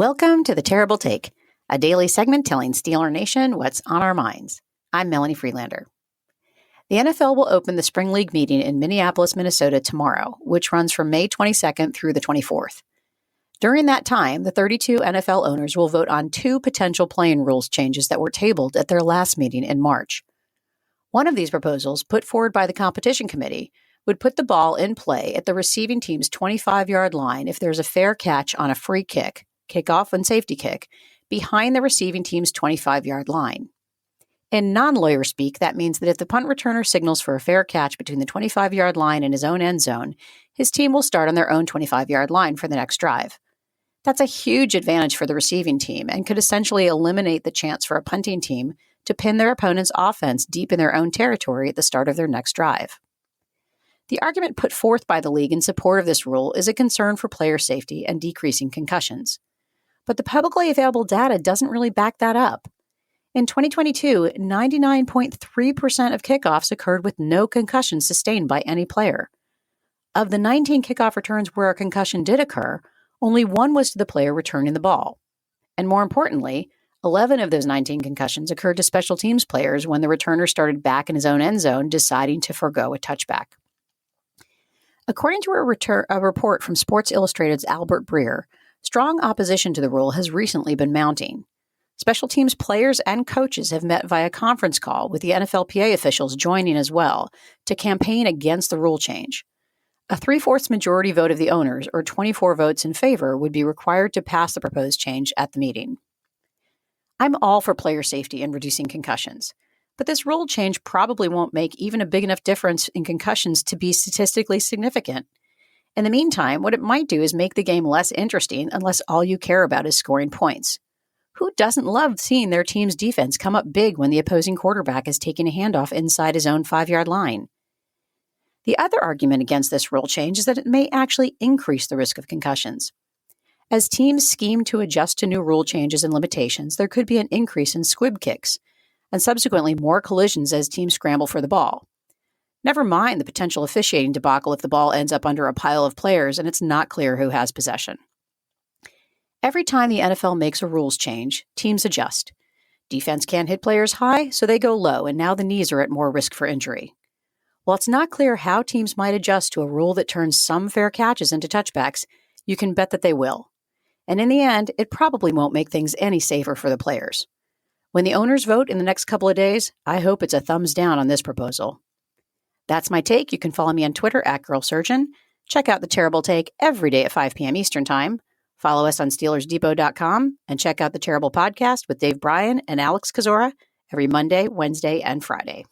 Welcome to The Terrible Take, a daily segment telling Steeler Nation what's on our minds. I'm Melanie Friedlander. The NFL will open the Spring League meeting in Minneapolis, Minnesota tomorrow, which runs from May 22nd through the 24th. During that time, the 32 NFL owners will vote on two potential playing rules changes that were tabled at their last meeting in March. One of these proposals, put forward by the competition committee, would put the ball in play at the receiving team's 25-yard line if there's a fair catch on a free kick, kickoff and safety kick, behind the receiving team's 25-yard line. In non-lawyer speak, that means that if the punt returner signals for a fair catch between the 25-yard line and his own end zone, his team will start on their own 25-yard line for the next drive. That's a huge advantage for the receiving team and could essentially eliminate the chance for a punting team to pin their opponent's offense deep in their own territory at the start of their next drive. The argument put forth by the league in support of this rule is a concern for player safety and decreasing concussions. But the publicly available data doesn't really back that up. In 2022, 99.3% of kickoffs occurred with no concussion sustained by any player. Of the 19 kickoff returns where a concussion did occur, only one was to the player returning the ball. And more importantly, 11 of those 19 concussions occurred to special teams players when the returner started back in his own end zone, deciding to forgo a touchback. According to a report from Sports Illustrated's Albert Breer, strong opposition to the rule has recently been mounting. Special teams players and coaches have met via conference call, with the NFLPA officials joining as well, to campaign against the rule change. A 3/4 majority vote of the owners, or 24 votes in favor, would be required to pass the proposed change at the meeting. I'm all for player safety and reducing concussions, but this rule change probably won't make even a big enough difference in concussions to be statistically significant. In the meantime, what it might do is make the game less interesting unless all you care about is scoring points. Who doesn't love seeing their team's defense come up big when the opposing quarterback is taking a handoff inside his own 5-yard line? The other argument against this rule change is that it may actually increase the risk of concussions. As teams scheme to adjust to new rule changes and limitations, there could be an increase in squib kicks, and subsequently more collisions as teams scramble for the ball. Never mind the potential officiating debacle if the ball ends up under a pile of players and it's not clear who has possession. Every time the NFL makes a rules change, teams adjust. Defense can't hit players high, so they go low, and now the knees are at more risk for injury. While it's not clear how teams might adjust to a rule that turns some fair catches into touchbacks, you can bet that they will. And in the end, it probably won't make things any safer for the players. When the owners vote in the next couple of days, I hope it's a thumbs down on this proposal. That's my take. You can follow me on Twitter @GirlSurgeon. Check out The Terrible Take every day at 5 p.m. Eastern Time. Follow us on SteelersDepot.com and check out The Terrible Podcast with Dave Bryan and Alex Kozora every Monday, Wednesday, and Friday.